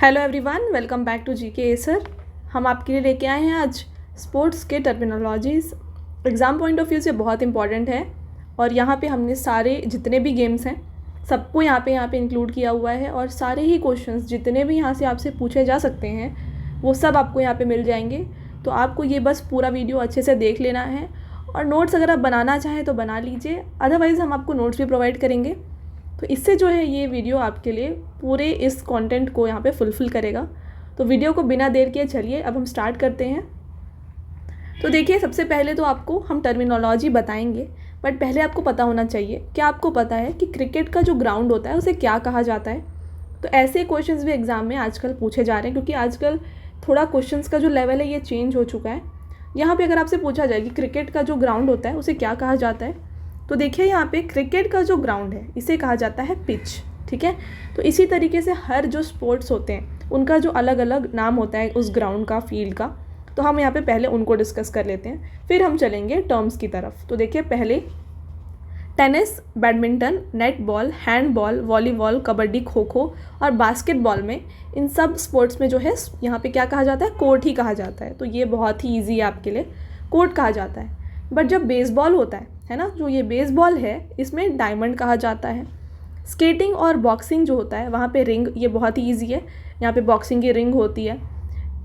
Hello everyone, welcome back to GK Acer. हम आपके लिए लेके आए हैं आज स्पोर्ट्स के terminologies. Exam point of view से बहुत इंपॉर्टेंट है और यहाँ पे हमने सारे जितने भी गेम्स हैं सबको यहाँ पे इंक्लूड किया हुआ है और सारे ही क्वेश्चंस जितने भी यहाँ से आपसे पूछे जा सकते हैं वो सब आपको यहाँ पे मिल जाएंगे। तो आपको ये बस पूरा वीडियो अच्छे से देख लेना है और नोट्स अगर आप बनाना चाहें तो बना लीजिए, अदरवाइज़ हम आपको नोट्स भी प्रोवाइड करेंगे। तो इससे जो है ये वीडियो आपके लिए पूरे इस कंटेंट को यहाँ पे फुलफ़िल करेगा। तो वीडियो को बिना देर किए चलिए अब हम स्टार्ट करते हैं। तो देखिए, सबसे पहले तो आपको हम टर्मिनोलॉजी बताएंगे, बट पहले आपको पता होना चाहिए, क्या आपको पता है कि क्रिकेट का जो ग्राउंड होता है उसे क्या कहा जाता है। तो ऐसे क्वेश्चंस भी एग्ज़ाम में आजकल पूछे जा रहे हैं, क्योंकि आजकल थोड़ा क्वेश्चंस का जो लेवल है ये चेंज हो चुका है। यहाँ पर अगर आपसे पूछा जाए कि क्रिकेट का जो ग्राउंड होता है उसे क्या कहा जाता है, तो देखिए यहाँ पे क्रिकेट का जो ग्राउंड है इसे कहा जाता है पिच। ठीक है, तो इसी तरीके से हर जो स्पोर्ट्स होते हैं उनका जो अलग अलग नाम होता है उस ग्राउंड का, फील्ड का। तो हम यहाँ पे पहले उनको डिस्कस कर लेते हैं, फिर हम चलेंगे टर्म्स की तरफ। तो देखिए, पहले tennis, badminton, net ball, hand ball, volleyball, kabaddi, kho kho और बास्केटबॉल में, इन सब स्पोर्ट्स में जो है यहाँ पे क्या कहा जाता है, कोर्ट ही कहा जाता है। तो ये बहुत ही ईजी है आपके लिए, कोर्ट कहा जाता है। बट जब बेसबॉल होता है ना, जो ये बेसबॉल है इसमें डायमंड कहा जाता है। स्केटिंग और बॉक्सिंग जो होता है वहाँ पे रिंग, ये बहुत ही ईजी है, यहाँ पे बॉक्सिंग की रिंग होती है।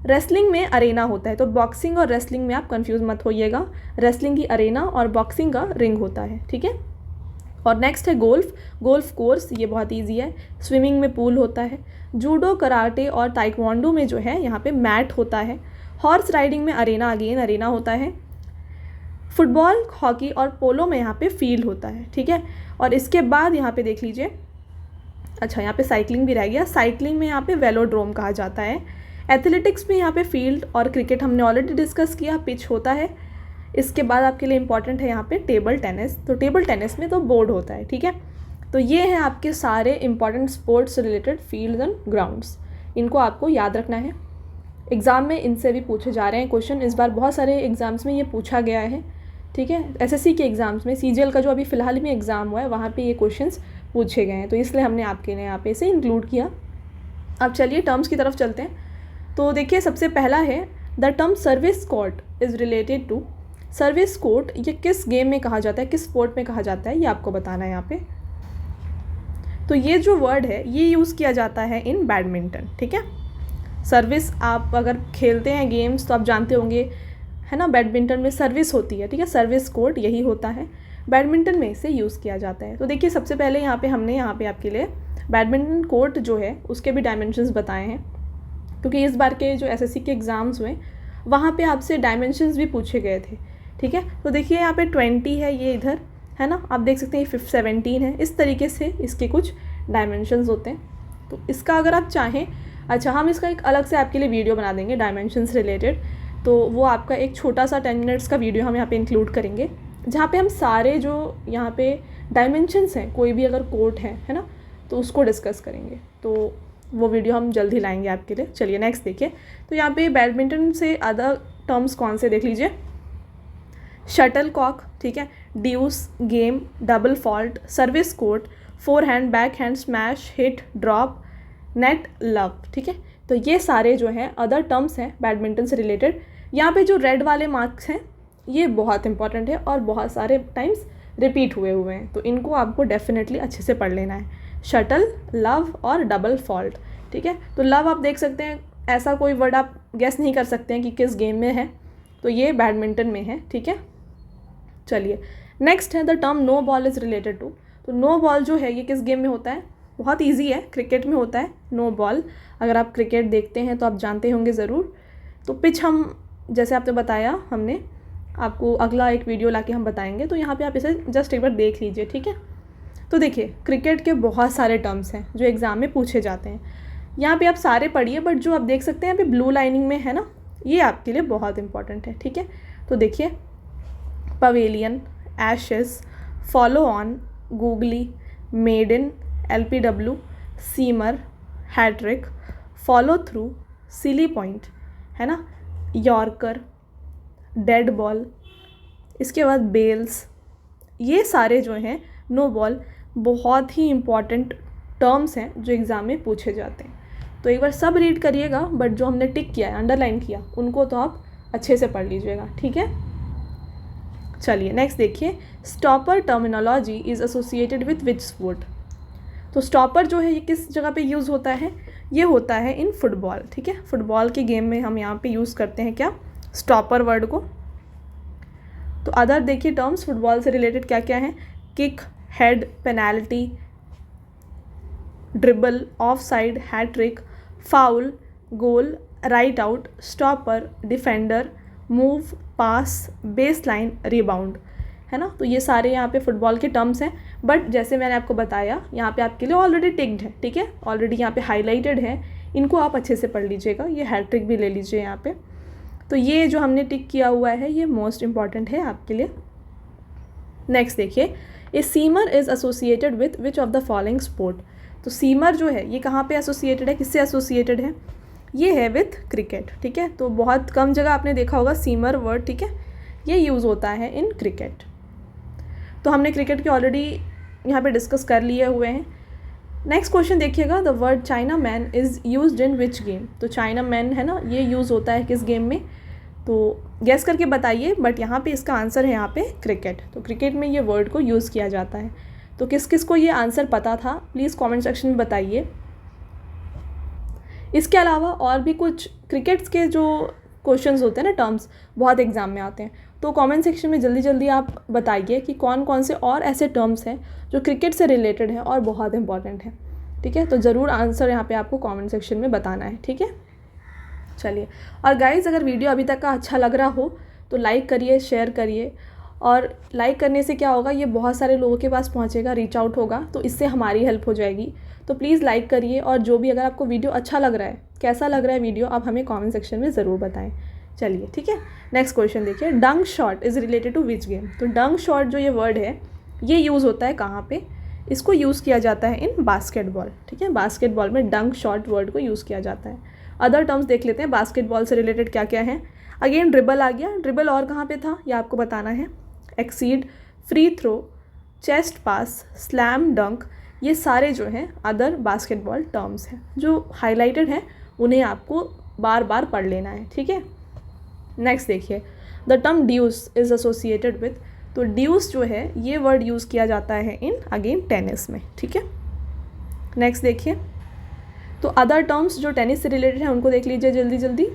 रेसलिंग में अरेना होता है, तो बॉक्सिंग और रेसलिंग में आप कंफ्यूज मत होइएगा, रेसलिंग की अरेना और बॉक्सिंग का रिंग होता है। ठीक है, और नेक्स्ट है गोल्फ, गोल्फ कोर्स, ये बहुत ईजी है। स्विमिंग में पूल होता है। जूडो, कराटे और ताइक्वांडो में जो है यहाँ पे मैट होता है। हॉर्स राइडिंग में अरेना, अगेन अरेना होता है। फुटबॉल, हॉकी और पोलो में यहाँ पे फील्ड होता है। ठीक है, और इसके बाद यहाँ पे देख लीजिए, अच्छा यहाँ पे साइकिलिंग भी रह गया, साइकिलिंग में यहाँ पे वेलोड्रोम कहा जाता है। एथलेटिक्स में यहाँ पे फील्ड, और क्रिकेट हमने ऑलरेडी डिस्कस किया, पिच होता है। इसके बाद आपके लिए इंपॉर्टेंट है यहाँ पे टेबल टेनिस, तो टेबल टेनिस में तो बोर्ड होता है। ठीक है, तो ये हैं आपके सारे important sports related fields and grounds, इनको आपको याद रखना है। एग्ज़ाम में इनसे भी पूछे जा रहे हैं क्वेश्चन, इस बार बहुत सारे एग्ज़ाम्स में ये पूछा गया है। ठीक है, एसएससी के एग्ज़ाम्स में, सीजीएल का जो अभी फ़िलहाल में एग्ज़ाम हुआ है वहाँ पे ये क्वेश्चंस पूछे गए हैं, तो इसलिए हमने आपके लिए यहाँ पे इसे इंक्लूड किया। अब चलिए टर्म्स की तरफ चलते हैं। तो देखिए, सबसे पहला है the term service court is related to. Service court ये किस गेम में कहा जाता है, किस स्पोर्ट में कहा जाता है, ये आपको बताना है यहाँ पे। तो ये जो वर्ड है ये यूज़ किया जाता है इन बैडमिंटन। ठीक है, सर्विस, आप अगर खेलते हैं गेम्स तो आप जानते होंगे, है ना, बैडमिंटन में सर्विस होती है। ठीक है, सर्विस कोर्ट यही होता है, बैडमिंटन में इसे यूज़ किया जाता है। तो देखिए, सबसे पहले हमने यहाँ पे आपके लिए बैडमिंटन कोर्ट जो है उसके भी डायमेंशंस बताए हैं, क्योंकि इस बार के जो एसएससी के एग्ज़ाम्स हुए वहाँ पे आपसे डायमेंशंस भी पूछे गए थे। ठीक है, तो देखिए यहाँ पे 20 है, ये इधर है ना, आप देख सकते हैं 17 है, इस तरीके से इसके कुछ डायमेंशंस होते हैं। तो इसका अगर आप चाहें, अच्छा हम इसका एक अलग से आपके लिए वीडियो बना देंगे डायमेंशंस रिलेटेड, तो वो आपका एक छोटा सा 10 मिनट्स का वीडियो हम यहाँ पे इंक्लूड करेंगे, जहाँ पे हम सारे जो यहाँ पे डायमेंशंस हैं, कोई भी अगर कोर्ट है ना, तो उसको डिस्कस करेंगे। तो वो वीडियो हम जल्द ही लाएंगे आपके लिए। चलिए नेक्स्ट देखिए, तो यहाँ पे बैडमिंटन से अदर टर्म्स कौन से देख लीजिए। शटल कॉक, ठीक है, deuce, game, double fault, service court, forehand, backhand, smash, hit, drop, net, love. ठीक है, तो ये सारे जो हैं अदर टर्म्स हैं बैडमिंटन से रिलेटेड। यहाँ पे जो रेड वाले मार्क्स हैं ये बहुत इंपॉर्टेंट है और बहुत सारे टाइम्स रिपीट हुए हैं, तो इनको आपको डेफिनेटली अच्छे से पढ़ लेना है। शटल, लव और डबल फॉल्ट। ठीक है, तो लव आप देख सकते हैं, ऐसा कोई वर्ड आप गेस नहीं कर सकते हैं कि किस गेम में है, तो ये बैडमिंटन में है। ठीक है, चलिए नेक्स्ट है the term no ball is related to. तो नो बॉल जो है ये किस गेम में होता है, बहुत ईजी है, क्रिकेट में होता है नो बॉल। अगर आप क्रिकेट देखते हैं तो आप जानते होंगे ज़रूर। तो पिच हम, जैसे आपने बताया, हमने आपको अगला एक वीडियो लाके हम बताएंगे, तो यहाँ पे आप इसे जस्ट एक बार देख लीजिए। ठीक है, तो देखिए क्रिकेट के बहुत सारे टर्म्स हैं जो एग्ज़ाम में पूछे जाते हैं, यहाँ पे आप सारे पढ़िए, बट जो आप देख सकते हैं यहाँ पे ब्लू लाइनिंग में है ना, ये आपके लिए बहुत इंपॉर्टेंट है। ठीक है, तो देखिए pavilion, Ashes, follow on, googly, maiden, LPW, seamer, hattrick, follow through, silly point, है ना, यॉर्कर, डेड बॉल, इसके बाद बेल्स, ये सारे जो हैं नो बॉल बहुत ही इम्पॉर्टेंट टर्म्स हैं जो एग्ज़ाम में पूछे जाते हैं। तो एक बार सब रीड करिएगा, बट जो हमने टिक किया है, अंडरलाइन किया, उनको तो आप अच्छे से पढ़ लीजिएगा, ठीक है। चलिए नेक्स्ट देखिए, stopper terminology is associated with which sport. तो स्टॉपर जो है ये किस जगह पे यूज़ होता है, ये होता है इन फुटबॉल, ठीक है। फुटबॉल के गेम में हम यहाँ पे यूज़ करते हैं क्या, स्टॉपर वर्ड को। तो अदर देखिए टर्म्स फुटबॉल से रिलेटेड क्या क्या हैं, kick, head, penalty, dribble, off side, hattrick, foul, goal, right out, stopper, defender, move, pass, base line, rebound, है ना। तो ये सारे यहाँ पे फुटबॉल के टर्म्स हैं, बट जैसे मैंने आपको बताया यहाँ पे आपके लिए ऑलरेडी टिक्ड है, ठीक है, ऑलरेडी यहाँ पे हाईलाइटेड है, इनको आप अच्छे से पढ़ लीजिएगा। ये हैट्रिक भी ले लीजिए यहाँ पे। तो ये जो हमने टिक किया हुआ है ये मोस्ट इंपॉर्टेंट है आपके लिए। नेक्स्ट देखिए, a seamer is associated with which of the following sport. तो सीमर जो है ये कहाँ पे एसोसिएटेड है, किससे एसोसिएटेड है, ये है विथ क्रिकेट, ठीक है। तो बहुत कम जगह आपने देखा होगा सीमर वर्ड, ठीक है, ये यूज़ होता है इन क्रिकेट। तो हमने क्रिकेट के ऑलरेडी यहाँ पे डिस्कस कर लिए हुए हैं। नेक्स्ट क्वेश्चन देखिएगा, the word China man is used in which game. तो चाइना मैन है ना, ये यूज़ होता है किस गेम में, तो गेस करके बताइए, बट यहाँ पे इसका आंसर है यहाँ पे क्रिकेट। तो क्रिकेट में ये वर्ड को यूज़ किया जाता है। तो किस किस को ये आंसर पता था प्लीज़ कमेंट सेक्शन में बताइए। इसके अलावा और भी कुछ क्रिकेट्स के जो क्वेश्चंस होते हैं ना, टर्म्स बहुत एग्जाम में आते हैं, तो कमेंट सेक्शन में जल्दी जल्दी आप बताइए कि कौन कौन से और ऐसे टर्म्स हैं जो क्रिकेट से रिलेटेड हैं और बहुत इंपॉर्टेंट हैं, ठीक है। तो ज़रूर आंसर यहाँ पे आपको कमेंट सेक्शन में बताना है, ठीक है। चलिए, और गाइज़ अगर वीडियो अभी तक का अच्छा लग रहा हो तो लाइक करिए, शेयर करिए, और लाइक करने से क्या होगा, ये बहुत सारे लोगों के पास पहुँचेगा, रीच आउट होगा, तो इससे हमारी हेल्प हो जाएगी। तो प्लीज़ लाइक करिए, और जो भी अगर आपको वीडियो अच्छा लग रहा है, कैसा लग रहा है वीडियो, आप हमें कमेंट सेक्शन में ज़रूर बताएं। चलिए ठीक है, नेक्स्ट क्वेश्चन देखिए, dunk shot is related to which game. तो डंक शॉट जो ये वर्ड है ये यूज़ होता है कहाँ पे, इसको यूज़ किया जाता है इन बास्केटबॉल, ठीक है। बास्केटबॉल में डंक शॉट वर्ड को यूज़ किया जाता है। अदर टर्म्स देख लेते हैं बास्केटबॉल से रिलेटेड क्या क्या है। अगेन ड्रिबल आ गया, ड्रिबल और कहाँ पे था ये आपको बताना है। एक्सीड, फ्री थ्रो, चेस्ट पास, स्लैम डंक, ये सारे जो हैं अदर बास्केटबॉल टर्म्स हैं जो हाईलाइटेड हैं, उन्हें आपको बार बार पढ़ लेना है, ठीक है। नेक्स्ट देखिए, the term deuce is associated with. तो ड्यूस जो है ये वर्ड यूज़ किया जाता है इन अगेन टेनिस में, ठीक है। नेक्स्ट देखिए, तो अदर टर्म्स जो टेनिस से रिलेटेड हैं उनको देख लीजिए जल्दी जल्दी।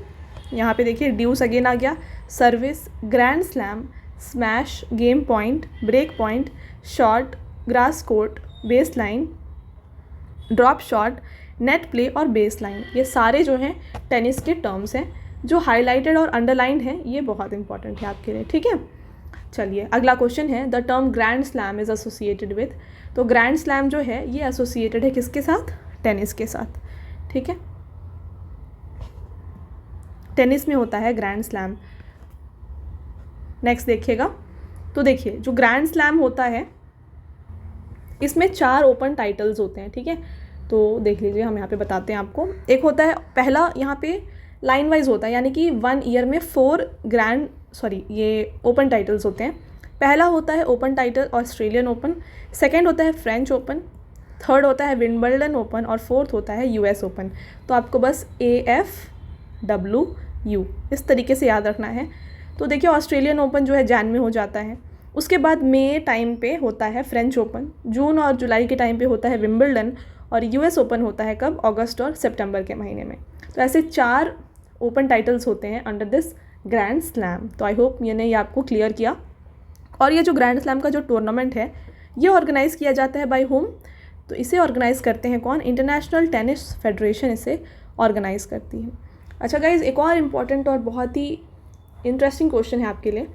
यहाँ पे देखिए ड्यूस अगेन आ गया, service, grand slam, smash, game point, break point, shot, grass court, base line, drop shot, net play और बेस लाइन, ये सारे जो हैं टेनिस के टर्म्स हैं जो हाईलाइटेड और अंडरलाइंड हैं, ये बहुत इंपॉर्टेंट है आपके लिए, ठीक है। चलिए अगला क्वेश्चन है, the term grand slam is associated with. तो ग्रैंड स्लैम जो है ये एसोसिएटेड है किसके साथ, टेनिस के साथ, ठीक है। टेनिस में होता है ग्रैंड स्लैम। नेक्स्ट देखिएगा, तो देखिए जो ग्रैंड स्लैम होता है इसमें 4 ओपन टाइटल्स होते हैं, ठीक है। तो देख लीजिए, हम यहाँ पे बताते हैं आपको। एक होता है, पहला यहाँ पे लाइन वाइज होता है, यानी कि 1 ईयर में 4 ये ओपन टाइटल्स होते हैं। पहला होता है open title Australian open, second होता है फ्रेंच ओपन, थर्ड होता है विंबलडन ओपन और फोर्थ होता है यूएस ओपन। तो आपको बस AFWU इस तरीके से याद रखना है। तो देखिए ऑस्ट्रेलियन ओपन जो है जैन में हो जाता है, उसके बाद मई टाइम पे होता है फ्रेंच ओपन, जून और जुलाई के टाइम पे होता है विंबलडन, और यूएस ओपन होता है कब, अगस्त और सितंबर के महीने में। तो ऐसे 4 ओपन टाइटल्स होते हैं अंडर दिस ग्रैंड स्लैम। तो आई होप मैंने ये आपको क्लियर किया। और ये जो ग्रैंड स्लैम का जो टूर्नामेंट है ये ऑर्गेनाइज़ किया जाता है बाय होम, तो इसे ऑर्गेनाइज़ करते हैं कौन, इंटरनेशनल टेनिस फेडरेशन इसे ऑर्गेनाइज़ करती है। अच्छा गाइज़, एक और इम्पॉर्टेंट और बहुत ही इंटरेस्टिंग क्वेश्चन है आपके लिए।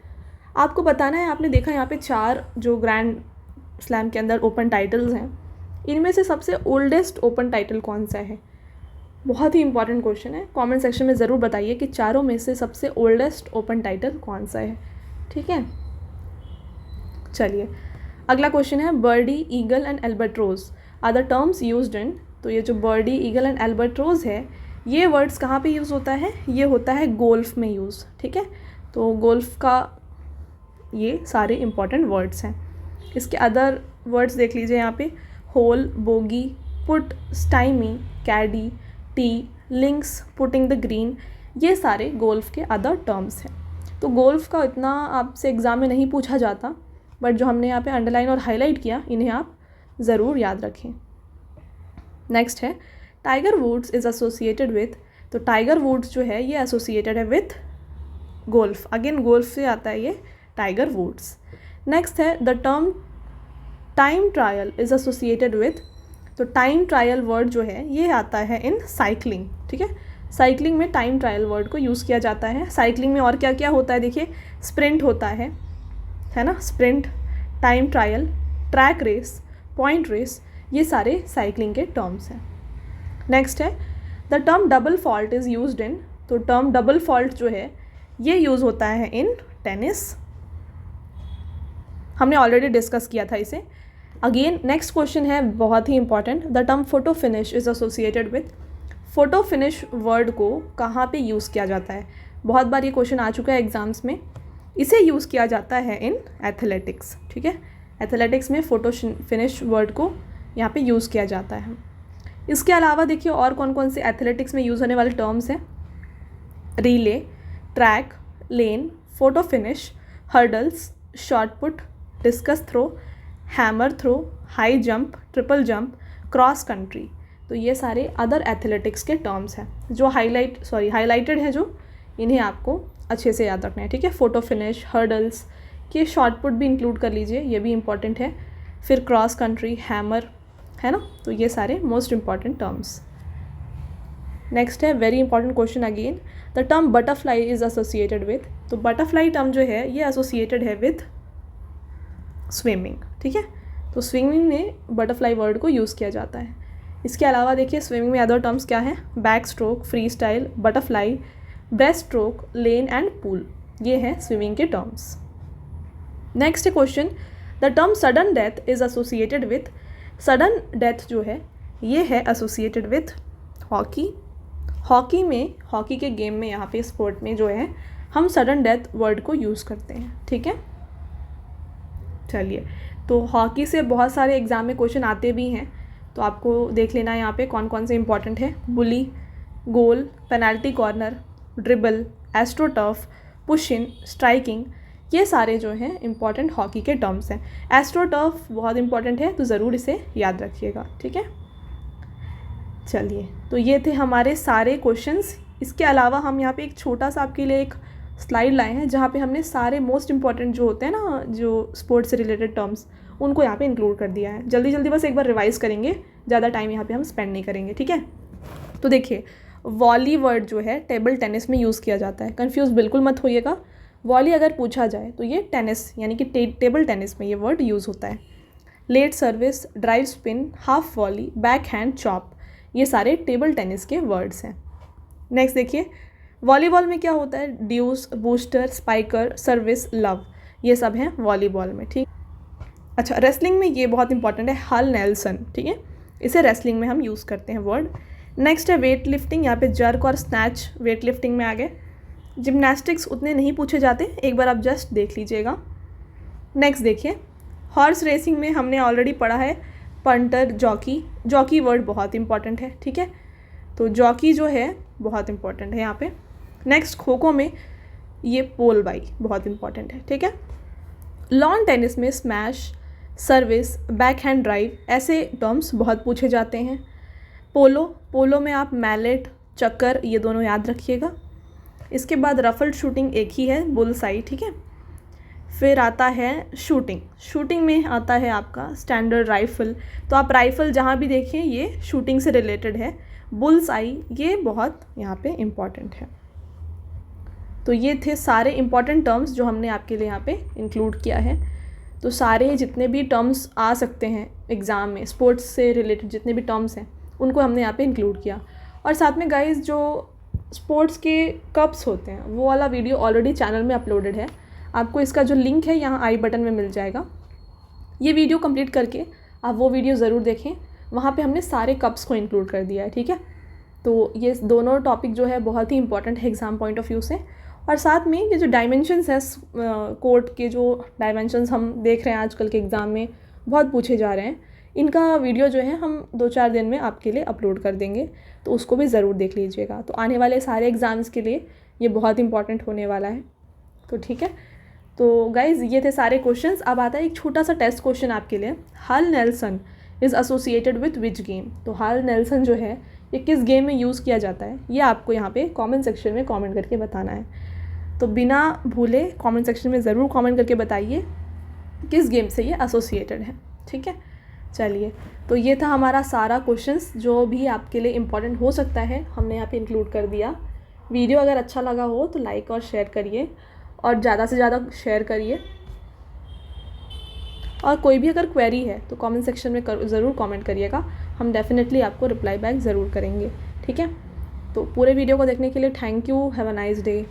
आपको बताना है, आपने देखा यहाँ पे 4 जो ग्रैंड स्लैम के अंदर ओपन टाइटल्स हैं, इनमें से सबसे ओल्डेस्ट ओपन टाइटल कौन सा है। बहुत ही इंपॉर्टेंट क्वेश्चन है, कमेंट सेक्शन में ज़रूर बताइए कि चारों में से सबसे ओल्डेस्ट ओपन टाइटल कौन सा है, ठीक है। चलिए अगला क्वेश्चन है, birdie, eagle and albatross are the terms used in. तो ये जो बर्डी, ईगल एंड एल्बर्ट्रोज है ये वर्ड्स कहाँ पे यूज़ होता है, ये होता है गोल्फ में यूज़, ठीक है। तो गोल्फ का ये सारे इंपॉर्टेंट वर्ड्स हैं। इसके अदर वर्ड्स देख लीजिए यहाँ पे, hole, bogey, putt, stymie, caddie, tee, links, putting the green, ये सारे गोल्फ के अदर टर्म्स हैं। तो गोल्फ का इतना आपसे एग्ज़ाम में नहीं पूछा जाता, बट जो हमने यहाँ पे अंडरलाइन और हाईलाइट किया इन्हें आप ज़रूर याद रखें। नेक्स्ट है Tiger Woods is associated with, तो टाइगर वुड्स जो है ये एसोसिएटेड है विथ गोल्फ, अगेन गोल्फ से आता है ये टाइगर वुड्स। नेक्स्ट है the term time trial is associated with, तो टाइम ट्रायल वर्ड जो है ये आता है इन साइकिलिंग, ठीक है। साइकिलिंग में टाइम ट्रायल वर्ड को यूज़ किया जाता है। साइकिलिंग में और क्या क्या होता है देखिए, स्प्रिंट होता है ना, sprint, time trial, track race, point race, ये सारे साइकिलिंग के टर्म्स हैं। नेक्स्ट है the term double fault is used in, तो टर्म डबल फॉल्ट जो है ये यूज़ होता है इन टेनिस, हमने ऑलरेडी डिस्कस किया था इसे। अगेन नेक्स्ट क्वेश्चन है बहुत ही important, the term photo finish is associated with, photo finish word को कहाँ पे यूज़ किया जाता है, बहुत बार ये क्वेश्चन आ चुका है एग्जाम्स में। इसे यूज़ किया जाता है इन एथलेटिक्स, ठीक है। एथलेटिक्स में फोटो फिनिश वर्ड को यहाँ पे यूज़ किया जाता है। इसके अलावा देखिए और कौन कौन से एथलेटिक्स में यूज़ होने वाले टर्म्स हैं, relay, track, lane, photo finish, hurdles, shot put, discus throw, hammer throw, high jump, triple jump, cross country. तो ये सारे अदर एथलेटिक्स के टर्म्स हैं जो हाईलाइटेड है, जो इन्हें आपको अच्छे से याद रखना है, ठीक है। फोटो फिनिश, हर्डल्स, ये शॉट पुट भी इंक्लूड कर लीजिए, ये भी इंपॉर्टेंट है। फिर क्रॉस कंट्री, हैमर, है ना, तो ये सारे मोस्ट इंपॉर्टेंट टर्म्स। नेक्स्ट है very important question again, the term butterfly is associated with, तो बटरफ्लाई टर्म जो है ये एसोसिएटेड है विथ स्विमिंग, ठीक है। तो स्विमिंग में बटरफ्लाई वर्ड को यूज़ किया जाता है। इसके अलावा देखिए स्विमिंग में अदर टर्म्स क्या हैं, back stroke, free style, butterfly, breast stroke, lane and pool, ये हैं स्विमिंग के terms. Next question, the term sudden death is associated with, sudden death जो है ये है एसोसिएटेड विथ हॉकी। हॉकी में, हॉकी के गेम में, यहाँ पे स्पोर्ट में जो है हम सडन डेथ वर्ड को यूज़ करते हैं, ठीक है। चलिए, तो हॉकी से बहुत सारे एग्ज़ाम में क्वेश्चन आते भी हैं, तो आपको देख लेना है यहाँ पे कौन कौन से इंपॉर्टेंट है। Bully, goal, penalty corner, dribble, astroturf, push in, striking, ये सारे जो हैं इंपॉर्टेंट हॉकी के टर्म्स हैं। एस्ट्रोटर्फ बहुत इंपॉर्टेंट है, तो ज़रूर इसे याद रखिएगा, ठीक है। चलिए, तो ये थे हमारे सारे क्वेश्चंस। इसके अलावा हम यहाँ पे एक छोटा सा आपके लिए एक स्लाइड लाए हैं जहाँ पे हमने सारे मोस्ट इंपॉर्टेंट जो होते हैं ना, जो स्पोर्ट्स से रिलेटेड टर्म्स, उनको यहाँ पे इंक्लूड कर दिया है। जल्दी जल्दी बस एक बार रिवाइज़ करेंगे, ज़्यादा टाइम यहाँ पे हम स्पेंड नहीं करेंगे, ठीक है। तो देखिए, वॉली वर्ड जो है टेबल टेनिस में यूज़ किया जाता है, कन्फ्यूज़ बिल्कुल मत होइएगा। वॉली अगर पूछा जाए तो ये टेनिस यानी कि टेबल टेनिस में ये वर्ड यूज़ होता है। Let service, drive spin, half volley, back hand, chop, ये सारे टेबल टेनिस के वर्ड्स हैं। नेक्स्ट देखिए, वॉलीबॉल में क्या होता है, deuce, booster, spiker, service, love, ये सब हैं वॉलीबॉल में, ठीक। अच्छा, रेसलिंग में ये बहुत इंपॉर्टेंट है, हल नेल्सन, ठीक है, इसे रेसलिंग में हम यूज़ करते हैं वर्ड। नेक्स्ट है वेट लिफ्टिंग, यहाँ पे जर्क और स्नैच वेट लिफ्टिंग में आ गए। जिम्नास्टिक्स उतने नहीं पूछे जाते, एक बार आप जस्ट देख लीजिएगा। नेक्स्ट देखिए, हॉर्स रेसिंग में हमने ऑलरेडी पढ़ा है पंटर, जॉकी, जॉकी वर्ड बहुत इंपॉर्टेंट है, ठीक है, तो जॉकी जो है बहुत इंपॉर्टेंट है यहाँ पे। नेक्स्ट खो खो में ये पोल बाई बहुत इंपॉर्टेंट है, ठीक है। लॉन टेनिस में smash, service, back hand drive, ऐसे टर्म्स बहुत पूछे जाते हैं। पोलो में आप मैलेट, चक्कर, ये दोनों याद रखिएगा। इसके बाद रफल्ड शूटिंग एक ही है, बुल्स आई, ठीक है। फिर आता है शूटिंग में आता है आपका स्टैंडर्ड राइफ़ल, तो आप राइफ़ल जहाँ भी देखें ये शूटिंग से रिलेटेड है। बुल्स आई ये बहुत यहाँ पे इम्पॉर्टेंट है। तो ये थे सारे इम्पॉर्टेंट टर्म्स जो हमने आपके लिए यहाँ पे इंक्लूड किया है। तो सारे जितने भी टर्म्स आ सकते हैं एग्ज़ाम में, स्पोर्ट्स से रिलेटेड जितने भी टर्म्स हैं उनको हमने यहाँ पे इंक्लूड किया। और साथ में गाइस, जो स्पोर्ट्स के कप्स होते हैं वो वाला वीडियो ऑलरेडी चैनल में अपलोडेड है, आपको इसका जो लिंक है यहाँ आई बटन में मिल जाएगा। ये वीडियो कंप्लीट करके आप वो वीडियो ज़रूर देखें, वहाँ पे हमने सारे कप्स को इंक्लूड कर दिया है, ठीक है। तो ये दोनों टॉपिक जो है बहुत ही इंपॉर्टेंट है एग्ज़ाम पॉइंट ऑफ व्यू से। और साथ में ये जो डायमेंशंस है, कोर्ट के जो डायमेंशंस हम देख रहे हैं आजकल के एग्ज़ाम में बहुत पूछे जा रहे हैं, इनका वीडियो जो है हम 2-4 दिन में आपके लिए अपलोड कर देंगे, तो उसको भी ज़रूर देख लीजिएगा। तो आने वाले सारे एग्ज़ाम्स के लिए ये बहुत इंपॉर्टेंट होने वाला है। तो ठीक है, तो गाइज़ ये थे सारे क्वेश्चंस। अब आता है एक छोटा सा टेस्ट क्वेश्चन आपके लिए। Half nelson is associated with which game. तो हाल नेल्सन जो है ये किस गेम में यूज़ किया जाता है, ये आपको यहाँ पे कमेंट सेक्शन में कमेंट करके बताना है। तो बिना भूले कमेंट सेक्शन में ज़रूर कमेंट करके बताइए किस गेम से ये एसोसिएटेड है। ठीक है, चलिए, तो ये था हमारा सारा क्वेश्चंस जो भी आपके लिए इम्पॉर्टेंट हो सकता है, हमने यहाँ पे इंक्लूड कर दिया। वीडियो अगर अच्छा लगा हो तो लाइक और शेयर करिए, और ज़्यादा से ज़्यादा शेयर करिए। और कोई भी अगर क्वेरी है तो कमेंट सेक्शन में ज़रूर कमेंट करिएगा, हम डेफिनेटली आपको रिप्लाई बैक ज़रूर करेंगे। ठीक है, तो पूरे वीडियो को देखने के लिए thank you. Have a nice day.